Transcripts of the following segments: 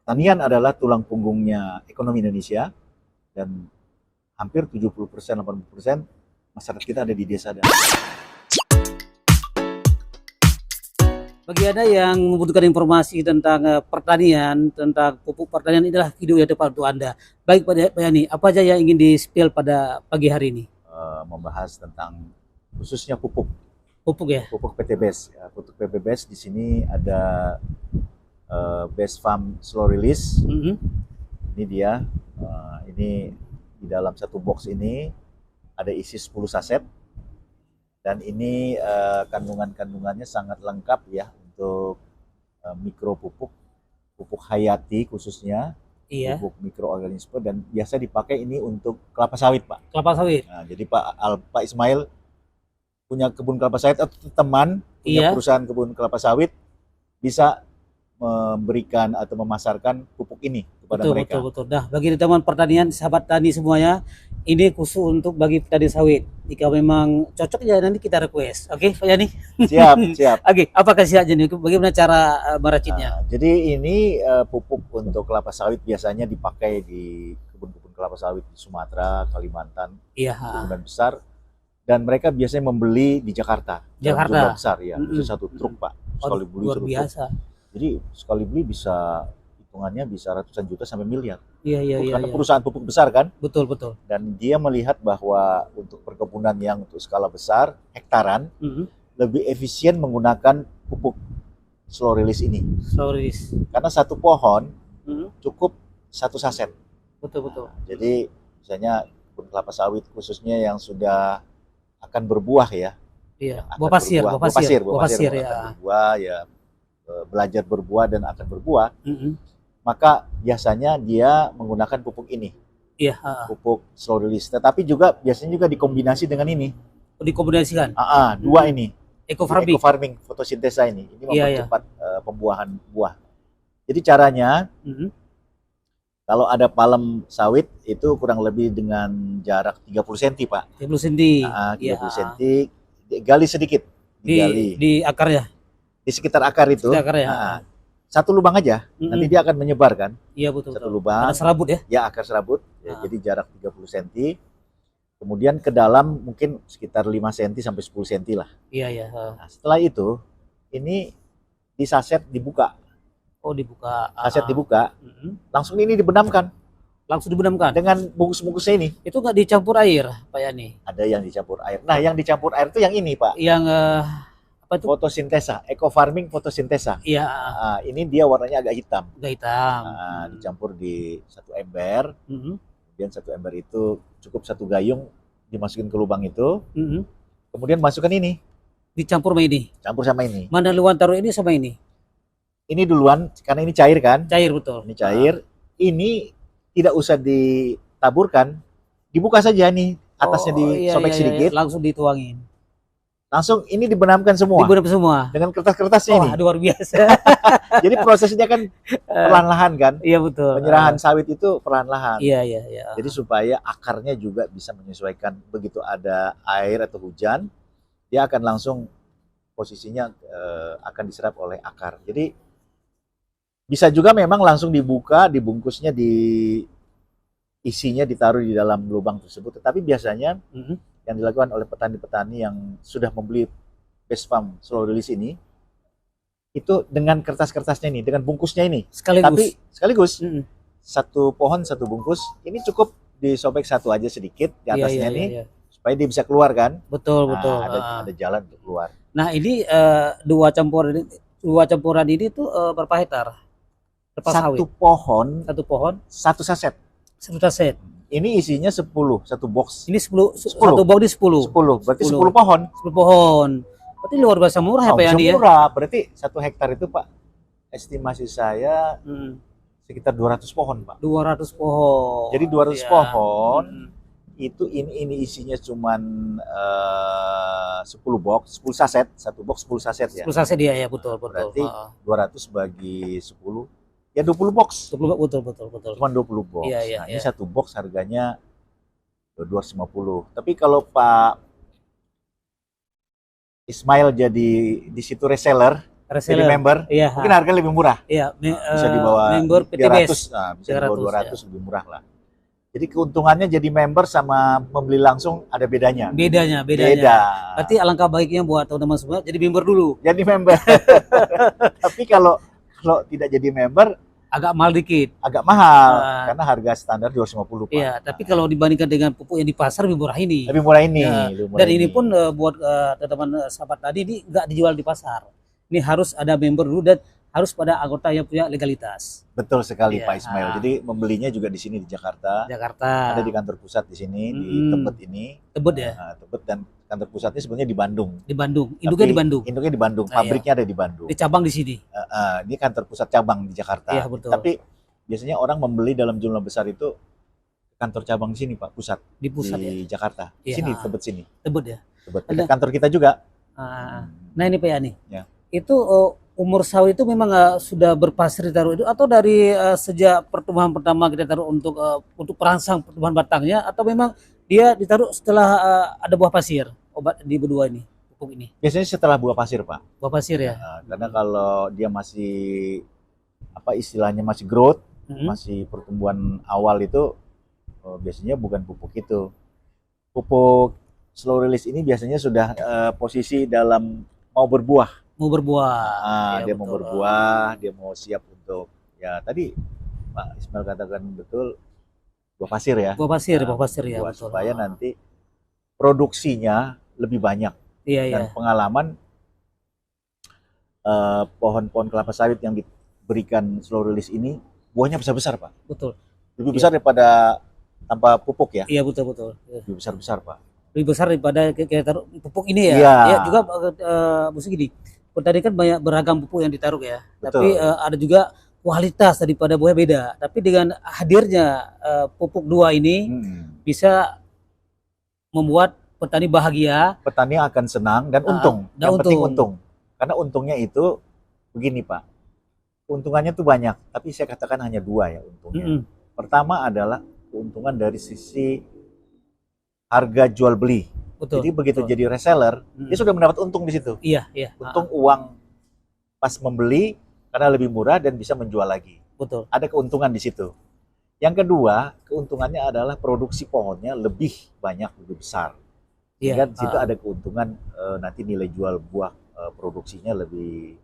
Pertanian adalah tulang punggungnya ekonomi Indonesia dan hampir 70%, 80% masyarakat kita ada di desa. Bagi Anda yang membutuhkan informasi tentang pertanian, tentang pupuk pertanian, inilah video yang tepat untuk Anda. Baik Pak Yani, apa saja yang ingin di-spill pada pagi hari ini? Membahas tentang khususnya pupuk. Pupuk ya? Pupuk PTBS. Ya, pupuk PTBS di sini ada Best Farm Slow Release. Ini dia. Ini di dalam satu box ini ada isi 10 saset. Dan ini kandungannya sangat lengkap ya untuk mikro pupuk hayati khususnya, Iya. pupuk mikroorganisme, dan biasa dipakai ini untuk kelapa sawit, Pak. Kelapa sawit. Nah, jadi Pak Ismail punya kebun kelapa sawit atau teman punya perusahaan kebun kelapa sawit bisa memberikan atau memasarkan pupuk ini kepada mereka. Betul. Nah, bagi teman pertanian, sahabat tani semuanya, ini khusus untuk bagi petani sawit. Jika memang cocok ya nanti kita request. Oke, Pak Yani? Siap. Oke, apakah siap jadi? Bagaimana cara meraciknya? Jadi ini pupuk untuk kelapa sawit biasanya dipakai di kebun-kebun kelapa sawit di Sumatera, Kalimantan, kebun besar. Dan mereka biasanya membeli di Jakarta. Jumlah besar ya, itu satu truk, Pak. Sekali beli luar biasa. Jadi sekali beli bisa hitungannya bisa ratusan juta sampai miliar. Iya. Karena perusahaan pupuk besar kan? Betul. Dan dia melihat bahwa untuk perkebunan yang untuk skala besar, hektaran, lebih efisien menggunakan pupuk slow release ini. Slow release. Karena satu pohon cukup satu saset. Betul. Nah, jadi misalnya kebun kelapa sawit khususnya yang sudah akan berbuah ya. Iya. Buah pasir ya. Berbuah ya. Belajar berbuah dan akan berbuah, maka biasanya dia menggunakan pupuk ini, pupuk slow release. Tetapi juga biasanya juga dikombinasi dengan ini. Dikombinasikan? Dua ini. Eco farming, fotosintesa ini mempercepat pembuahan buah. Jadi caranya, kalau ada palem sawit itu kurang lebih dengan jarak 30 cm, Pak. 30 cm. 30 cm, gali sedikit. Di akarnya? Di sekitar akar itu, satu lubang aja, nanti dia akan menyebar kan? Iya betul. Satu lubang. Akar serabut ya? Ya, akar serabut. Jadi jarak 30 cm. Kemudian ke dalam mungkin sekitar 5 cm sampai 10 cm lah. Iya. Nah, setelah itu, ini di saset dibuka. Oh, dibuka. Saset dibuka, langsung ini dibenamkan. Langsung dibenamkan? Dengan bungkus-bungkusnya ini. Itu nggak dicampur air, Pak Yani? Ada yang dicampur air. Nah, yang dicampur air itu yang ini, Pak. Yang fotosintesa, eco farming fotosintesa. Iya. Ini dia warnanya agak hitam. Dicampur di satu ember. Kemudian satu ember itu cukup satu gayung dimasukin ke lubang itu. Kemudian masukkan ini. Dicampur sama ini. Campur sama ini. Mana duluan taruh ini sama ini? Ini duluan karena ini cair kan? Cair betul. Ini cair. Ini tidak usah ditaburkan. Dibuka saja nih, atasnya disobek sedikit. Langsung dituangin. Langsung ini dibenamkan semua. Dibenam semua. Dengan kertas-kertasnya ini. Luar biasa. Jadi prosesnya kan perlahan-lahan kan? Iya betul. Penyerahan sawit itu perlahan-lahan. Iya. Jadi supaya akarnya juga bisa menyesuaikan, begitu ada air atau hujan, dia akan langsung posisinya akan diserap oleh akar. Jadi bisa juga memang langsung dibuka, dibungkusnya, isinya ditaruh di dalam lubang tersebut. Tetapi biasanya yang dilakukan oleh petani-petani yang sudah membeli Best Farm Slow Release ini, itu dengan kertas-kertasnya ini, dengan bungkusnya ini. Sekaligus. Satu pohon, satu bungkus. Ini cukup disobek satu aja sedikit di atasnya supaya dia bisa keluar kan. Betul. Ada jalan untuk keluar. Nah ini dua campuran ini tuh berapa hektar? Satu pohon, satu saset. Ini isinya 10, satu box. Ini 10. Satu box di 10. 10, berarti 10 pohon. 10 pohon. Berarti luar biasa murah ya Pak Yani ya? Murah, berarti 1 hektar itu Pak, estimasi saya sekitar 200 pohon Pak. 200 pohon. Jadi 200 pohon, itu ini isinya cuman 10 box, 10 saset, satu box 10 saset ya. 10 saset dia ya, betul. Berarti 200 bagi 10. Ya 20 box. Betul. Cuma 20 box. Iya. Ini satu box harganya 250. Tapi kalau Pak Ismail jadi di situ reseller, Reseller. member, Iya. mungkin harganya lebih murah. Iya, Bisa di bawah member 300, PTBS. nah, bisa di bawah 200 ya. lebih murah lah. Jadi keuntungannya jadi member sama membeli langsung ada bedanya. Bedanya. Beda. Berarti alangkah baiknya buat teman-teman semua jadi member dulu. Jadi member. Tapi kalau tidak jadi member Agak mahal dikit. agak mahal karena harga standar 250 Pak. Iya, tapi kalau dibandingkan dengan pupuk yang di pasar lebih murah ini. Lebih murah ini. Ya, lebih murah dan ini pun buat teman-teman sahabat tadi ini nggak dijual di pasar. Ini harus ada member dulu dan harus pada anggota yang punya legalitas. Betul sekali Iya. Pak Ismail. Jadi membelinya juga di sini di Jakarta. Jakarta. Ada di kantor pusat di sini di Tebet ini. Tebet ya. Nah, Tebet, dan kantor pusatnya sebenarnya di Bandung. Di Bandung. Induknya di Bandung. Induknya di Bandung. Ah, Pabriknya ada di Bandung. Di cabang di sini. Ini kantor pusat cabang di Jakarta. Iya, betul. Tapi biasanya orang membeli dalam jumlah besar itu kantor cabang di sini Pak, pusat. Di pusat di ya. Jakarta. Di Iya. sini Tebet sini. Tebet ya. Tebet. Dekat kantor kita juga. Nah ini Pak Yani. Ya. Itu umur sawi itu memang sudah berpasir ditaruh itu atau dari sejak pertumbuhan pertama kita taruh untuk perangsang pertumbuhan batangnya atau memang dia ditaruh setelah ada buah pasir obat di berdua ini pupuk ini? Biasanya setelah buah pasir Pak. Buah pasir ya. Karena kalau dia masih apa istilahnya masih growth, masih pertumbuhan awal itu biasanya bukan pupuk itu. Pupuk slow release ini biasanya sudah posisi dalam mau berbuah. Mau berbuah. Ya, dia betul. Mau berbuah, dia mau siap untuk ya tadi Pak Ismail katakan betul buah pasir ya. Buah pasir ya, buah, betul. Supaya nanti produksinya lebih banyak. Iya, dan pengalaman pohon-pohon kelapa sawit yang diberikan slow release ini buahnya besar-besar Pak. Betul. Lebih besar daripada tanpa pupuk ya. Iya betul. Lebih besar-besar Pak. Lebih besar daripada kita taruh pupuk ini ya. Iya. Ya juga maksudnya gini. Tadi kan banyak beragam pupuk yang ditaruh ya. Betul. Tapi ada juga kualitas daripada buahnya beda. Tapi dengan hadirnya pupuk dua ini bisa membuat petani bahagia. Petani akan senang dan untung. Yang penting untung. Karena untungnya itu begini Pak. Keuntungannya tuh banyak. Tapi saya katakan hanya dua ya untungnya. Pertama adalah keuntungan dari sisi harga jual beli. Betul, jadi begitu jadi reseller, dia sudah mendapat untung di situ. Iya. Untung uang pas membeli karena lebih murah dan bisa menjual lagi. Betul. Ada keuntungan di situ. Yang kedua, keuntungannya adalah produksi pohonnya lebih banyak, lebih besar. Sehingga di situ ada keuntungan nanti nilai jual buah produksinya lebih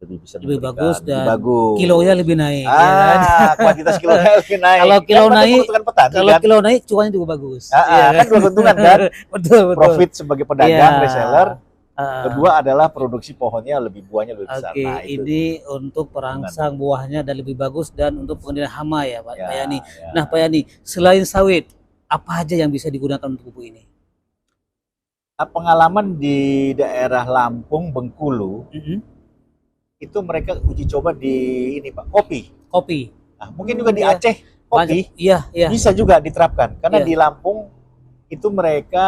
bisa lebih bagus dan bagus. Kilonya lebih naik. Ya kan? Kuantitas kilonya lebih naik. Kalau kilo naik, petani, kalau kan? Kilo naik, cuannya juga bagus. Kan dua keuntungan kan. betul. Profit sebagai pedagang, reseller. Kedua adalah produksi pohonnya buahnya lebih besar. Nah, ini untuk perangsang buahnya dan lebih bagus dan untuk pengendalian hama ya Pak Yani. Nah Pak Yani, selain sawit, apa aja yang bisa digunakan untuk pupuk ini? Pengalaman di daerah Lampung, Bengkulu. Itu mereka uji coba di ini Pak, kopi. Nah, mungkin juga di Aceh kopi. Iya. Bisa juga diterapkan karena di Lampung itu mereka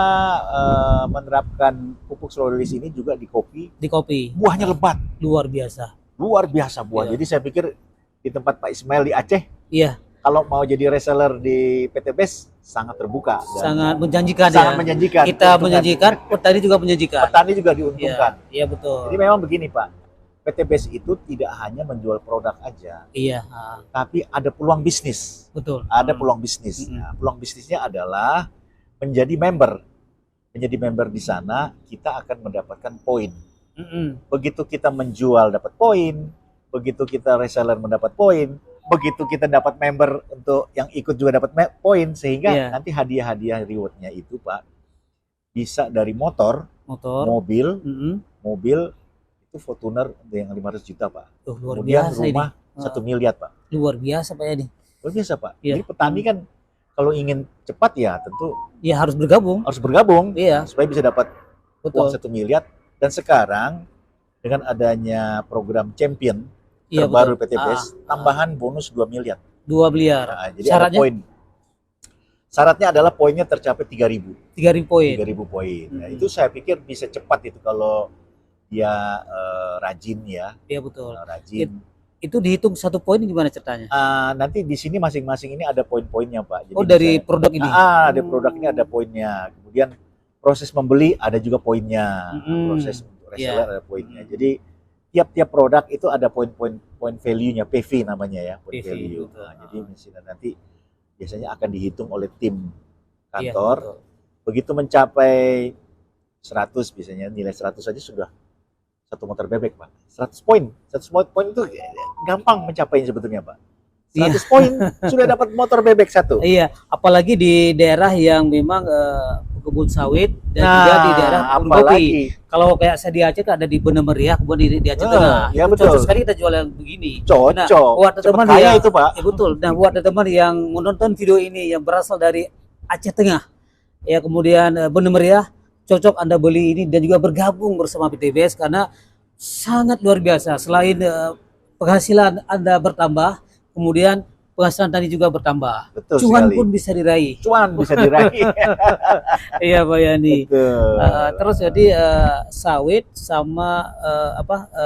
menerapkan pupuk slow release ini juga di kopi. Di kopi. Buahnya lebat. Luar biasa buah. Jadi saya pikir di tempat Pak Ismail di Aceh. Iya. Kalau mau jadi reseller di PTBS sangat terbuka. Sangat menjanjikan sangat menjanjikan. Kita menjanjikan, petani juga menjanjikan. Petani juga diuntungkan. Iya betul. Jadi memang begini Pak. PTBS itu tidak hanya menjual produk aja, tapi ada peluang bisnis. Betul. Ada peluang bisnis. Nah, peluang bisnisnya adalah menjadi member. Menjadi member di sana, kita akan mendapatkan poin. Begitu kita menjual dapat poin, begitu kita reseller mendapat poin, begitu kita dapat member untuk yang ikut juga dapat poin, sehingga nanti hadiah-hadiah rewardnya itu Pak bisa dari motor, mobil. Itu Fortuner yang 500 juta Pak. Luar kemudian biasa rumah ini. 1 miliar Pak. Luar biasa Pak Yani. Luar biasa Pak. Jadi petani kan kalau ingin cepat ya tentu harus bergabung. Supaya bisa dapat uang 1 miliar. Dan sekarang dengan adanya program Champion terbaru PTBS, tambahan bonus 2 miliar. 2 miliar. Nah, jadi syaratnya? Ada poin. Syaratnya adalah poinnya tercapai 3.000. 3.000 poin. 3.000 poin. Nah, itu saya pikir bisa cepat itu kalau dia rajin ya. Iya betul. Rajin. Itu dihitung 1 poin gimana ceritanya? Nanti di sini masing-masing ini ada poin-poinnya Pak. Jadi dari produk ini? Ada produk ini ada poinnya. Kemudian proses membeli ada juga poinnya. Proses untuk reseller ada poinnya. Jadi tiap-tiap produk itu ada point value-nya, PV namanya ya, point PV, value. betul. Nah, jadi misalnya nanti biasanya akan dihitung oleh tim Iya, kantor. betul. Begitu mencapai 100 biasanya, nilai 100 saja sudah satu motor bebek, Pak. 100 poin. 100 poin itu gampang mencapainya sebetulnya, Pak. 100 poin sudah dapat motor bebek satu. Iya, apalagi di daerah yang memang kebun sawit dan juga di daerah kebun kopi. apalagi Kalau kayak saya di Aceh kan ada di Bener Meriah, kebun di Aceh Tengah. ya Itu betul. cocok sekali kita jual yang begini. Cocok. Nah, buat teman kaya yang itu, Pak. ya betul. Nah, buat teman yang menonton video ini yang berasal dari Aceh Tengah, ya kemudian Bener Meriah, cocok Anda beli ini dan juga bergabung bersama PTBS karena sangat luar biasa. Selain penghasilan Anda bertambah, kemudian penghasilan tadi juga bertambah. Betul Cuan sekali. pun bisa diraih. Cuan bisa diraih. Iya Pak Yani. Betul. Terus jadi sawit sama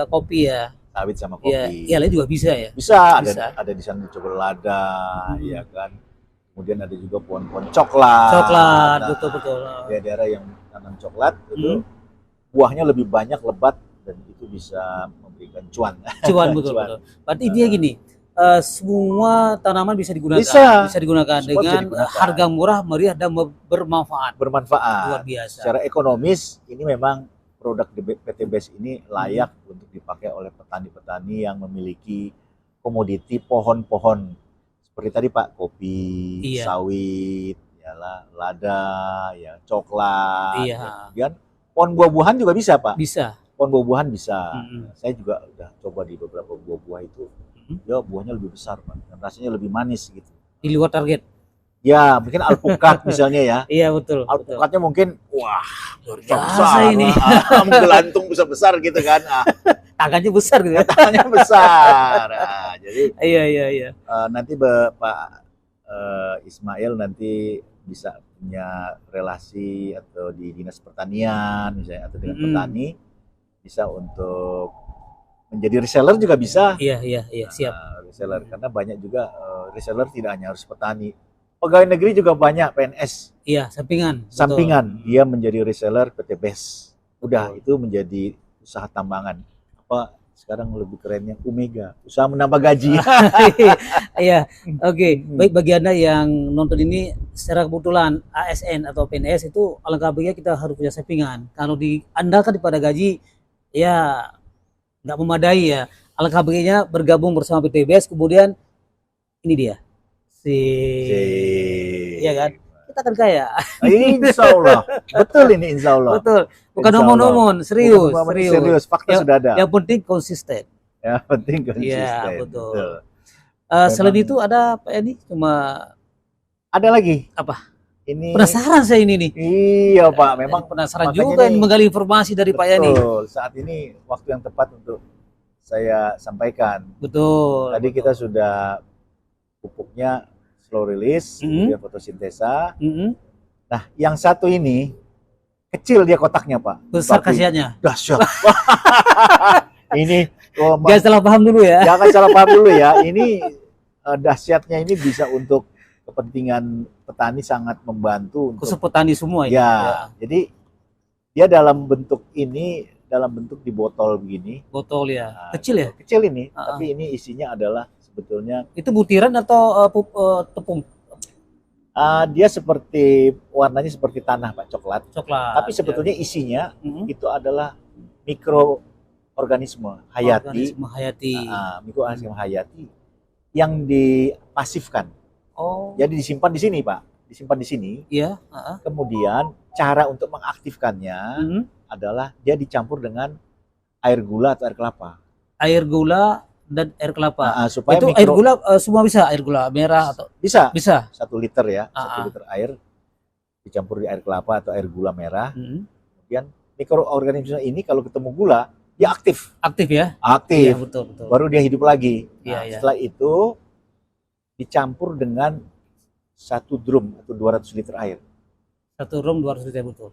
kopi ya. Sawit sama Iya, kopi. yang lain juga bisa ya. Bisa, Bisa. ada di sana coba lada, ya kan. Kemudian ada juga pohon-pohon coklat. Coklat, Nah, betul. daerah-daerah yang tanam coklat itu buahnya lebih banyak, lebat, dan itu bisa memberikan cuan. Cuan betul. Berarti intinya gini, semua tanaman bisa digunakan. Bisa digunakan Semua bisa dengan digunakan. harga murah, meriah dan bermanfaat. Bermanfaat. Luar biasa. Secara ekonomis ini memang produk PTBS ini layak untuk dipakai oleh petani-petani yang memiliki komoditi pohon-pohon seperti tadi Pak, kopi, Iya. sawit, yalah, lada, ya coklat. Iya. Ya. Kemudian pohon buah-buahan juga bisa Pak. Bisa. Pohon buah-buahan bisa. Mm-mm. Saya juga udah coba di beberapa buah-buah itu, Mm-mm. ya buahnya lebih besar Pak, dan rasanya lebih manis gitu. Di luar target. Ya, mungkin alpukat misalnya ya. Iya betul. Alpukatnya mungkin wah Luar besar, biasa ini. menggelantung besar gitu kan. Tangannya besar gitu ya. Tangannya besar. Jadi Iya. nanti Pak Ismail nanti bisa punya relasi atau di dinas pertanian misalnya atau dengan petani bisa untuk menjadi reseller juga bisa. Iya, siap. Reseller karena banyak juga reseller tidak hanya harus petani. Pegawai negeri juga banyak PNS. Iya, sampingan. Sampingan dia menjadi reseller PTBS. Udah itu menjadi usaha tambangan. Apa sekarang lebih kerennya Omega, usaha menambah gaji. Iya, oke. Baik bagi Anda yang nonton ini secara kebetulan ASN atau PNS itu alangkah baiknya kita harus punya sampingan. Kalau diandalkan pada gaji ya nggak memadai ya. Alangkah baiknya bergabung bersama PTBS kemudian ini dia. Iya kan? Kita akan kaya. Insya Allah. Betul ini insya Allah. Betul. Bukan Insya omong-omong, serius. Serius, fakta sudah ada. Yang penting konsisten. Yang penting konsisten. Iya, betul. Selain itu ada Pak Edi cuma ada lagi. Apa? Ini penasaran saya ini nih. Iya Pak, memang penasaran juga ini menggali informasi dari Pak Yani. Betul. Saat ini waktu yang tepat untuk saya sampaikan. Betul. Tadi kita sudah pupuknya slow release, kemudian fotosintesa. Nah, yang satu ini kecil dia kotaknya Pak. Besar khasiatnya. Dahsyat. Ini jangan salah paham dulu ya. Jangan salah paham dulu ya. Ini dahsyatnya ini bisa untuk kepentingan petani, sangat membantu untuk khusus petani semua ya. Jadi dia dalam bentuk ini, dalam bentuk di botol begini. Botol ya. Kecil ya? Kecil ini, tapi ini isinya adalah sebetulnya itu butiran atau tepung? Dia seperti warnanya seperti tanah Pak, coklat. Tapi sebetulnya ya. isinya itu adalah mikroorganisme hayati. Mikroorganisme hayati yang dipasifkan. Oh. Jadi disimpan di sini Pak, disimpan di sini. Iya. Kemudian cara untuk mengaktifkannya adalah dia dicampur dengan air gula atau air kelapa. Air gula dan air kelapa. Supaya itu air gula semua bisa, air gula merah atau bisa. 1 liter ya, 1 liter air dicampur di air kelapa atau air gula merah. Kemudian mikroorganisme ini kalau ketemu gula dia aktif. Aktif ya? Aktif. Iya, betul. Baru dia hidup lagi. Iya. Setelah itu dicampur dengan 1 drum atau 200 liter air. 1 drum 200 liter betul.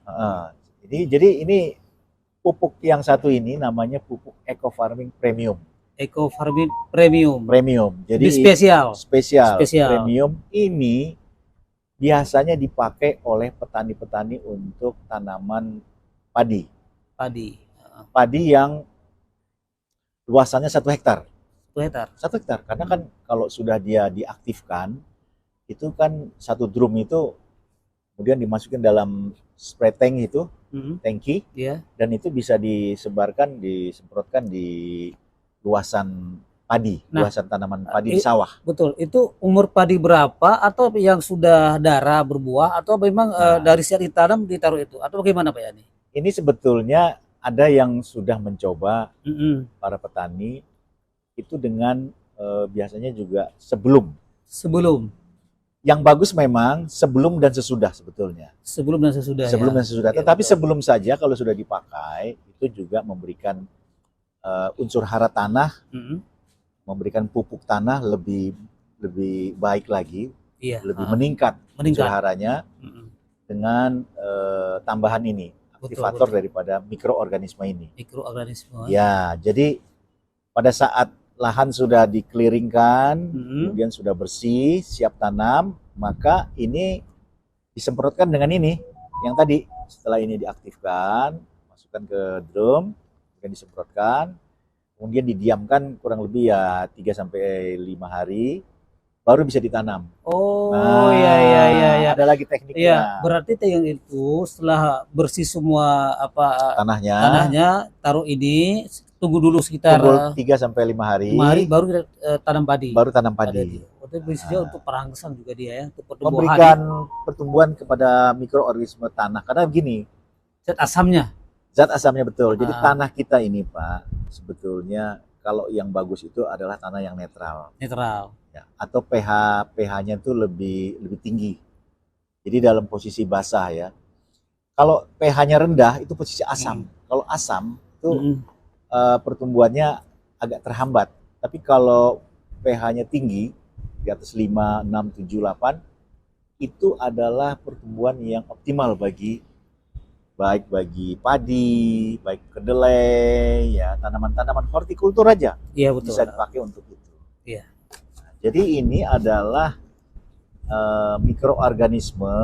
Jadi ini pupuk yang satu ini namanya pupuk Eco Farming Premium. Eco Farming Premium. Jadi spesial. Premium ini biasanya dipakai oleh petani-petani untuk tanaman padi. Padi yang luasannya 1 hektar. 1 hektar. 1 hektar, karena kan kalau sudah dia diaktifkan, itu kan satu drum itu kemudian dimasukin dalam spray tank itu, tangki, Iya. dan itu bisa disemprotkan di luasan padi, luasan tanaman padi di sawah. Betul. Itu umur padi berapa, atau yang sudah darah berbuah, atau memang dari saat ditanam ditaruh itu, atau bagaimana Pak Yani? Ini sebetulnya ada yang sudah mencoba para petani itu dengan biasanya juga sebelum. Yang bagus memang sebelum dan sesudah sebetulnya. Sebelum dan sesudah. Sebelum dan sesudah. Tetapi sebelum saja kalau sudah dipakai itu juga memberikan unsur hara tanah, memberikan pupuk tanah lebih baik lagi, lebih meningkat unsur haranya dengan tambahan ini, aktivator daripada mikroorganisme ini. Ya, jadi pada saat lahan sudah dikeliringkan, kemudian sudah bersih, siap tanam, maka ini disemprotkan dengan ini, yang tadi. Setelah ini diaktifkan, masukkan ke drum, kemudian disemprotkan, kemudian didiamkan kurang lebih ya 3-5 hari, baru bisa ditanam. Iya. Ada lagi tekniknya. Iya, berarti yang itu setelah bersih semua tanahnya, taruh ini, tunggu dulu sekitar 3-5 hari. 5 hari baru kita tanam padi. Baru tanam padi. Itu bisa untuk perangsang juga dia ya, untuk pertumbuhan. Memberikan pertumbuhan kepada mikroorganisme tanah, karena begini. Zat asamnya betul. Jadi tanah kita ini Pak, sebetulnya kalau yang bagus itu adalah tanah yang netral. Ya, atau pH-nya itu lebih tinggi. Jadi dalam posisi basah ya. Kalau pH-nya rendah itu posisi asam. Kalau asam itu pertumbuhannya agak terhambat. Tapi kalau pH-nya tinggi di atas 5, 6, 7, 8 itu adalah pertumbuhan yang optimal baik bagi padi, baik kedelai, ya tanaman-tanaman hortikultur aja. Iya, betul. Bisa dipakai untuk itu. Iya. Nah, jadi ini adalah mikroorganisme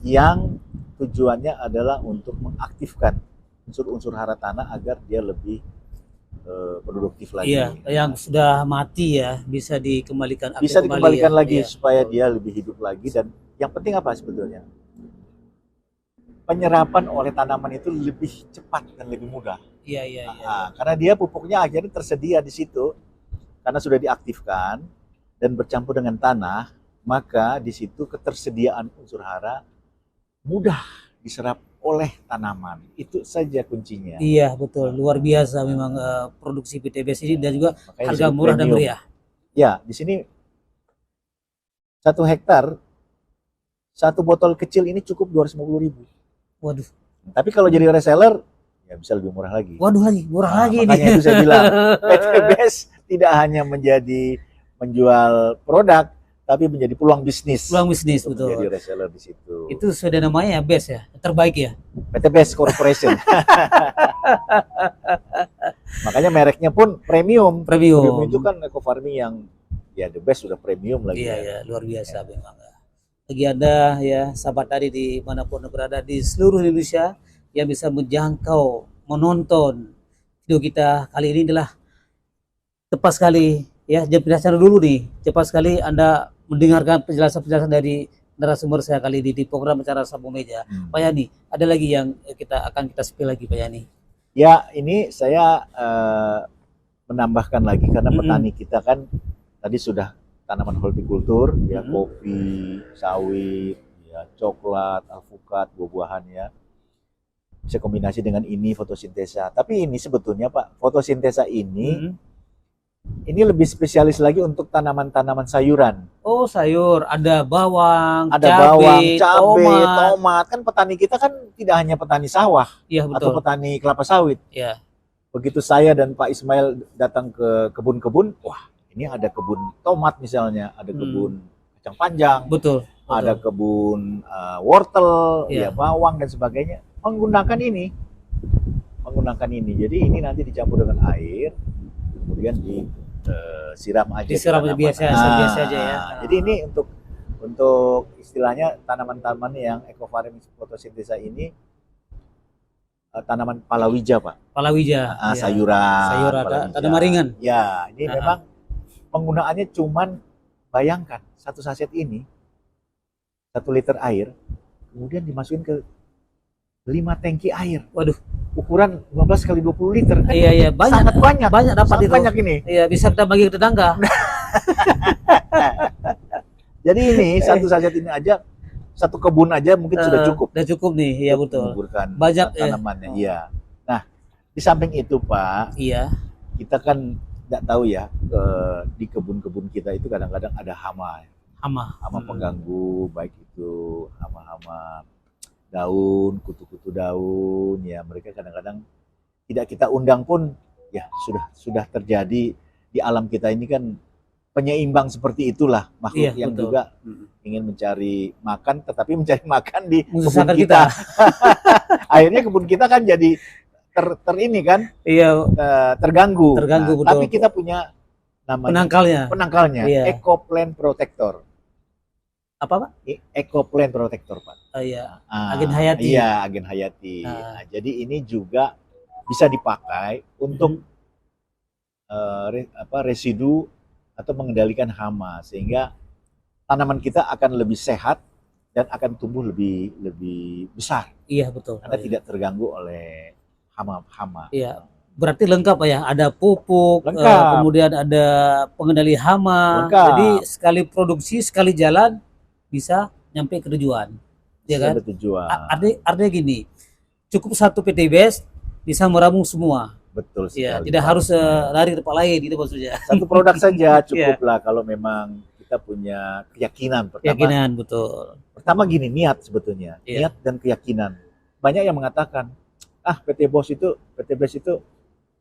yang tujuannya adalah untuk mengaktifkan unsur-unsur hara tanah agar dia lebih produktif lagi. Iya, yang sudah mati ya bisa dikembalikan. Bisa dikembalikan lagi supaya dia lebih hidup lagi, dan yang penting apa sebetulnya? Penyerapan oleh tanaman itu lebih cepat dan lebih mudah. Iya. Karena dia pupuknya akhirnya tersedia di situ, karena sudah diaktifkan dan bercampur dengan tanah, maka di situ ketersediaan unsur hara mudah diserap oleh tanaman. Itu saja kuncinya. Iya, betul. Luar biasa memang produksi PTBS ini, dan juga harga murah dan meriah. Ya, di sini 1 hektar, 1 botol kecil ini cukup 250.000. Waduh. Tapi kalau jadi reseller ya bisa lebih murah lagi. Waduh, murah lagi makanya itu saya bilang PTBS tidak hanya menjual produk, tapi menjadi peluang bisnis. Betul. Menjadi reseller di situ. Itu sudah namanya ya best ya, terbaik ya. PTBS Corporation. Makanya mereknya pun premium. Premium itu kan eco farming yang ya the best, sudah premium lagi. Iya, luar biasa memang. Bagi Anda ya sahabat tadi dimanapun berada di seluruh Indonesia yang bisa menjangkau, menonton video kita kali ini, adalah tepat sekali ya. Jangan pindah channel dulu nih, cepat sekali Anda mendengarkan penjelasan dari narasumber saya kali ini di program Bicara Sapu Meja. Pak Yani, ada lagi yang akan kita spill lagi Pak Yani? Ya, ini saya menambahkan lagi karena petani kita kan tadi sudah tanaman hortikultur, ya kopi, sawit, ya coklat, alpukat, buah-buahan ya. Bisa kombinasi dengan ini fotosintesa. Tapi ini sebetulnya Pak, fotosintesa ini lebih spesialis lagi untuk tanaman-tanaman sayuran. Oh, sayur, ada bawang, cabai, tomat. Kan petani kita kan tidak hanya petani sawah, ya, betul, atau petani kelapa sawit. Ya. Begitu saya dan Pak Ismail datang ke kebun-kebun, wah, ini ada kebun tomat misalnya, ada kebun kacang panjang, betul. Ada kebun wortel, ya bawang dan sebagainya. Menggunakan ini. Jadi ini nanti dicampur dengan air, kemudian disiram aja. Disiram biasa aja ya. Jadi ini untuk istilahnya tanaman-tanaman yang eco farming fotosintesa ini tanaman palawija, Pak. Palawija. Ya. Sayuran. Sayuran, palawija. tanaman ringan. Ya, ini memang penggunaannya cuman, bayangkan satu saset ini 1 liter air, kemudian dimasukin ke 5 tangki air. Waduh, Ukuran 12 kali 20 liter. Kan iya banyak. sangat banyak. Banyak dapat Sangat itu. banyak ini. Iya, bisa kita bagi ke tetangga. Jadi ini satu saset ini aja, satu kebun aja mungkin sudah cukup. Sudah cukup nih, iya untuk betul. menguburkan Banyak tanamannya. Iya. Nah, di samping itu, Pak, Iya. kita kan nggak tahu ya, di kebun-kebun kita itu kadang-kadang ada hama Hama. pengganggu, baik itu hama-hama daun, kutu-kutu daun, ya mereka kadang-kadang tidak kita undang pun ya sudah terjadi di alam kita ini kan. Penyeimbang seperti itulah makhluk yang betul. juga ingin mencari makan, tetapi mencari makan di kebun Mengusahakan kita. Akhirnya kebun kita kan jadi ini kan, Iya, terganggu. Terganggu, betul. Tapi kita punya namanya penangkalnya. Iya. Eco Plant Protector. Apa, Pak? Eco Plant Protector, Pak. Iya. Agen Hayati. Iya, Agen Hayati. Nah, jadi ini juga bisa dipakai untuk residu atau mengendalikan hama, sehingga tanaman kita akan lebih sehat dan akan tumbuh lebih besar. Iya, betul. Karena tidak terganggu oleh hama. Iya. Berarti lengkap Pak ya, ada pupuk, kemudian ada pengendali hama. Lengkap. Jadi sekali produksi, sekali jalan bisa nyampe ke tujuan. Ya kan? Tujuan. Artinya gini, cukup satu PTBS bisa meramu semua. Betul sekali. Ya, tidak harus lari ke tempat lain gitu maksudnya. Satu produk saja cukuplah kalau memang kita punya keyakinan. Keyakinan, betul. Pertama gini, niat sebetulnya. Niat dan keyakinan. Banyak yang mengatakan, PT BES itu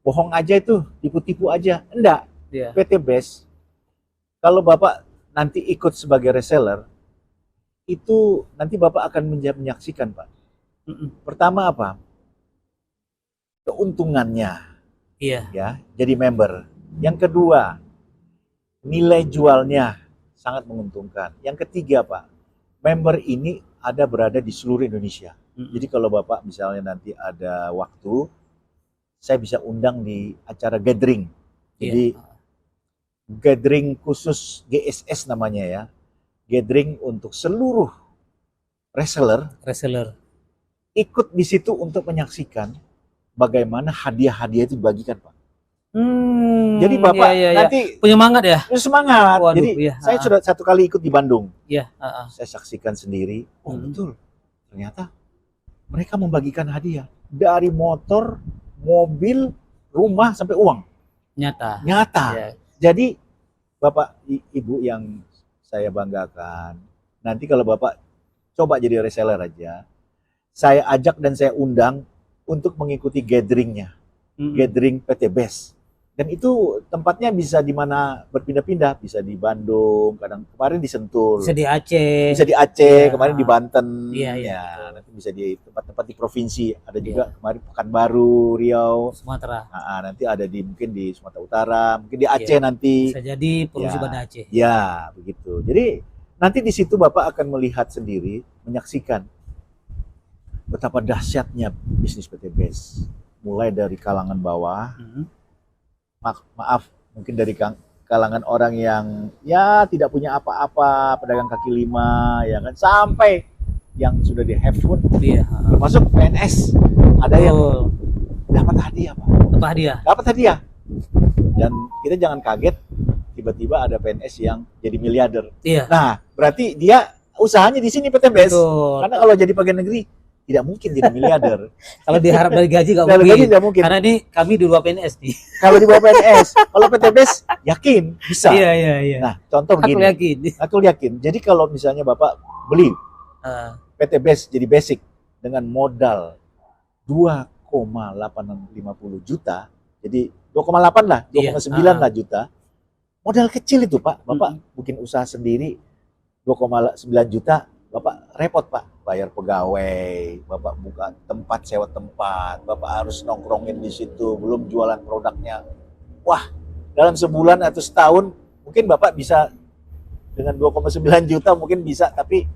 bohong aja, itu tipu-tipu aja. Enggak. PT BES, kalau Bapak nanti ikut sebagai reseller, itu nanti Bapak akan menyaksikan, Pak. Pertama apa? Keuntungannya, ya, jadi member. Yang kedua, nilai jualnya sangat menguntungkan. Yang ketiga, Pak, member ini berada di seluruh Indonesia. Jadi kalau Bapak misalnya nanti ada waktu, saya bisa undang di acara gathering. Jadi gathering khusus GSS namanya ya, gathering untuk seluruh reseller. Ikut di situ untuk menyaksikan bagaimana hadiah-hadiah itu dibagikan, Pak. Jadi Bapak nanti penyemangat ya? Semangat. Waduh, jadi saya sudah 1 kali ikut di Bandung. Saya saksikan sendiri. Oh betul, ternyata mereka membagikan hadiah dari motor, mobil, rumah sampai uang. Nyata. Jadi Bapak Ibu yang saya banggakan, nanti kalau Bapak coba jadi reseller aja, saya ajak dan saya undang untuk mengikuti gatheringnya, gathering PT BES. Dan itu tempatnya bisa di mana berpindah-pindah, bisa di Bandung, kemarin di Sentul, bisa di Aceh, kemarin di Banten, nanti bisa di tempat-tempat di provinsi, ada juga kemarin Pekanbaru, Riau, Sumatera. Nanti ada mungkin di Sumatera Utara, mungkin di Aceh nanti. Bisa jadi Provinsi Banda Aceh. Ya, begitu. Jadi nanti di situ Bapak akan melihat sendiri, menyaksikan betapa dahsyatnya bisnis PT BES, mulai dari kalangan bawah. Maaf, mungkin dari kalangan orang yang ya tidak punya apa-apa, pedagang kaki lima, ya kan, sampai yang sudah di have food, termasuk PNS, ada yang dapat hadiah, Pak. Dapat hadiah. Dan kita jangan kaget tiba-tiba ada PNS yang jadi miliarder. Nah, berarti dia usahanya di sini PT BES. Karena kalau jadi pegawai negeri tidak mungkin jadi miliarder. Kalau diharap dari gaji nggak mungkin. Karena ini kami di bawah PNS nih. Kalau di bawah PNS, kalau PT BES yakin bisa. Iya. Nah, contoh begini. Aku yakin. Jadi kalau misalnya Bapak beli PT BES jadi basic dengan modal 2,850 juta, jadi 2,8 lah, 2,9 lah juta. Modal kecil itu, Pak. Bapak bikin usaha sendiri 2,9 juta, Bapak repot, Pak. Bayar pegawai, Bapak buka tempat, sewa tempat, Bapak harus nongkrongin di situ, belum jualan produknya. Wah, dalam sebulan atau setahun mungkin Bapak bisa dengan 2,9 juta mungkin bisa, tapi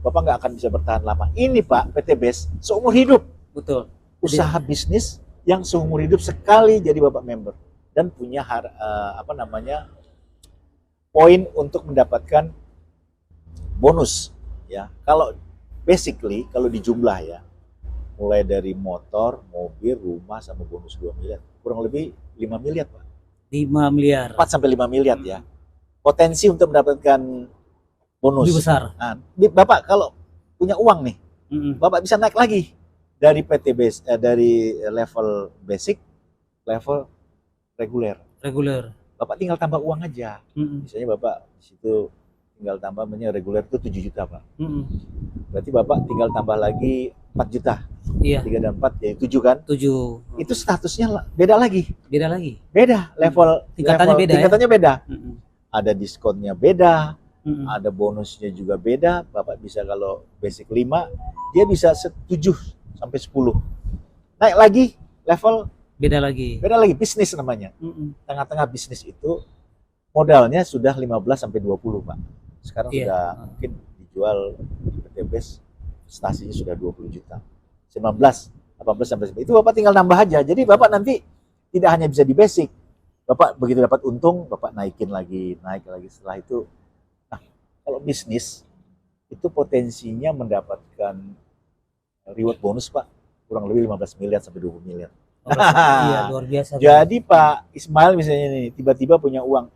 Bapak nggak akan bisa bertahan lama. Ini Pak, PT BES seumur hidup. Betul. usaha bisnis yang seumur hidup sekali jadi Bapak member dan punya poin untuk mendapatkan bonus ya. Kalau basically kalau di jumlah ya, mulai dari motor, mobil, rumah sama bonus 2 miliar, kurang lebih 5 miliar Pak. 5 miliar. 4 sampai 5 miliar ya. Potensi untuk mendapatkan bonus. Lebih besar. Nah, Bapak kalau punya uang nih, Bapak bisa naik lagi dari dari level basic, level reguler. Bapak tinggal tambah uang aja. Misalnya Bapak di situ tinggal tambah reguler itu 7 juta Pak. Berarti Bapak tinggal tambah lagi 4 juta. Iya. 3 dan 4 ya 7 kan? 7. Itu statusnya beda lagi. Beda level tingkatannya beda. Ada diskonnya beda, ada bonusnya juga beda. Bapak bisa kalau basic 5, dia bisa 7 sampai 10. Naik lagi level beda lagi bisnis namanya. Tengah-tengah bisnis itu modalnya sudah 15 sampai 20, Pak. Sekarang sudah mungkin dijual di PT BES stasinya sudah 20 juta. 19, 18 sampai 19. Itu Bapak tinggal nambah aja. Jadi Bapak nanti tidak hanya bisa di basic. Bapak begitu dapat untung, Bapak naik lagi. Setelah itu, nah, kalau bisnis itu potensinya mendapatkan reward bonus, Pak, kurang lebih 15 miliar sampai 20 miliar. Iya, luar biasa. Jadi Pak Ismail misalnya nih, tiba-tiba punya uang.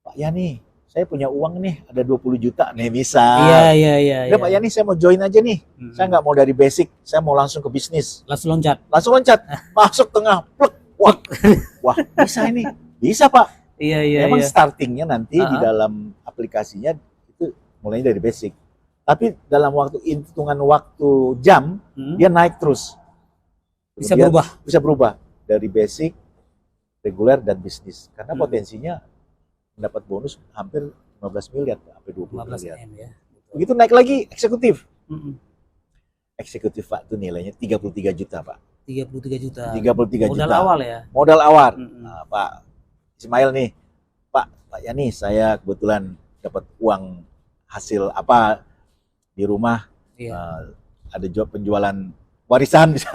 Pak Yani, saya punya uang nih, ada 20 juta nih misal. Iya. Pak Yani, saya mau join aja nih. Saya nggak mau dari basic, saya mau langsung ke bisnis. Langsung loncat. Masuk tengah, plek. Wah, bisa ini. Bisa Pak. Iya. Memang startingnya nanti di dalam aplikasinya itu mulainya dari basic. Tapi dalam hitungan waktu jam, dia naik terus. Bisa berubah dari basic, reguler dan bisnis. Karena potensinya mendapat bonus hampir 15 miliar, sampai 20 miliar. Ya. Begitu naik lagi eksekutif. Eksekutif Pak itu nilainya 33 juta Pak. 33 juta. Modal awal ya. Modal awal. Nah, Pak Ismail nih, Pak Yani, saya kebetulan dapat uang hasil apa di rumah. Ada job penjualan warisan bisa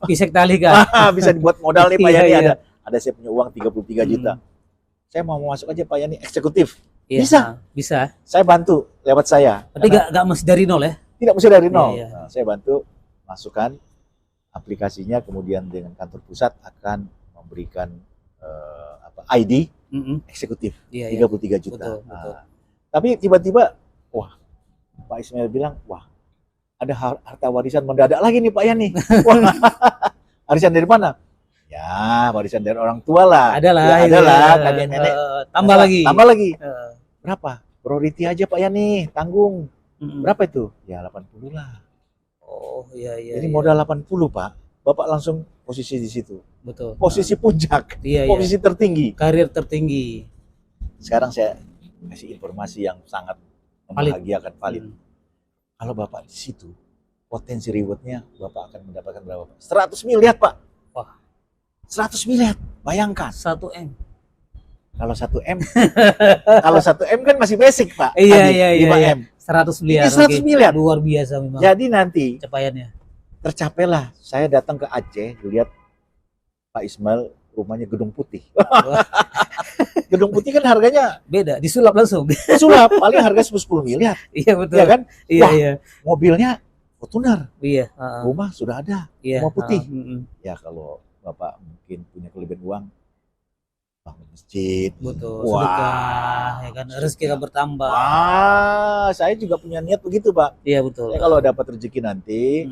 ditalikan. Bisa dibuat modal nih Pak Yani. Ada saya punya uang 33 juta. Saya mau masuk aja Pak Yani eksekutif. Bisa. Saya bantu lewat saya. Tapi nggak mesti dari nol ya? Tidak mesti dari nol. Nah, saya bantu masukkan aplikasinya, kemudian dengan kantor pusat akan memberikan ID eksekutif 33 juta. Betul. Tapi tiba-tiba, wah, Pak Ismail bilang, wah, ada harta warisan mendadak lagi nih Pak Yani. Wah, warisan dari mana? Ya, warisan dari orang tua lah. Adalah, kakek nenek. Tambah lagi. Berapa? Priority aja Pak Yani, tanggung. Berapa itu? Ya 80 lah. Oh, iya. Jadi modal 80 Pak. Bapak langsung posisi di situ. Betul. Posisi puncak. Posisi tertinggi. Karir tertinggi. Sekarang saya kasih informasi yang sangat membahagiakan, valid. Kalau Bapak di situ, potensi rewardnya Bapak akan mendapatkan berapa Pak? 100 miliar Pak. Wah. 100 miliar. Bayangkan. 1M. Kalau 1M, kalau 1M kan masih basic Pak. Iya. 5M. 100 miliar. Ini 100 miliar. Luar biasa memang. Jadi nanti capaiannya. Tercapailah. Saya datang ke Aceh, lihat Pak Ismail rumahnya Gedung Putih. Gedung Putih kan harganya beda, disulap langsung. Disulap, paling harga 10 miliar. Iya betul. Iya kan? Iya. Mobilnya Fortuner. Iya. Rumah sudah ada. Rumah putih. Ya kalau Bapak mungkin punya kelebihan uang, bangun masjid. Betul. Sedekah, ya kan, rezeki akan bertambah. Saya juga punya niat begitu Pak. Iya betul. Kalau dapat rezeki nanti,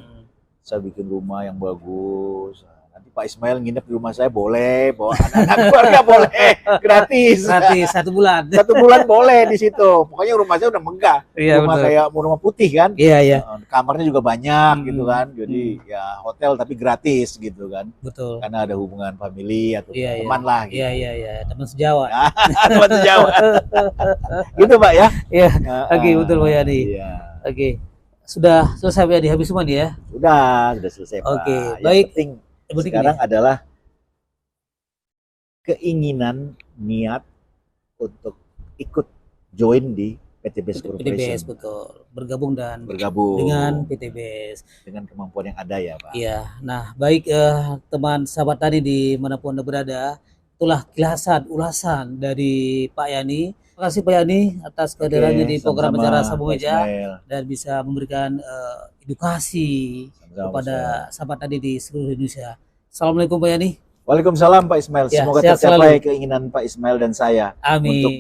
saya bikin rumah yang bagus. Nanti Pak Ismail nginep di rumah saya boleh, bawa anak-anak keluarga boleh, gratis. 1 bulan. 1 bulan boleh di situ. Pokoknya rumah saya udah megah. Iya, rumah betul. kayak rumah putih kan. Iya. Kamarnya juga banyak gitu kan. Jadi ya hotel tapi gratis gitu kan. Betul. Karena ada hubungan family atau teman lah gitu. Iya. Teman sejawat. Teman sejawat. Gitu Pak ya. Iya. Oke, betul Pak Yani. Iya. Oke. Sudah selesai Pak Yani, habis semua nih ya? Sudah selesai Pak. Oke, Yang baik. penting sekarang adalah keinginan, niat untuk ikut join di PT BES PT Corporation. BES, betul. Bergabung Bergabung dengan PT BES. dengan kemampuan yang ada ya Pak. Iya, nah baik teman sahabat tani dimanapun Anda berada, itulah ulasan dari Pak Yani. Terima kasih Pak Yani atas kehadirannya di program sama-sama, acara Sambung Pak Meja Ismail. dan bisa memberikan edukasi Sama-sama, kepada Pak. sahabat tani di seluruh Indonesia. Assalamualaikum Pak Yani. Waalaikumsalam Pak Ismail. Ya, Semoga sehat tercapai selalu. keinginan Pak Ismail dan saya Amin. untuk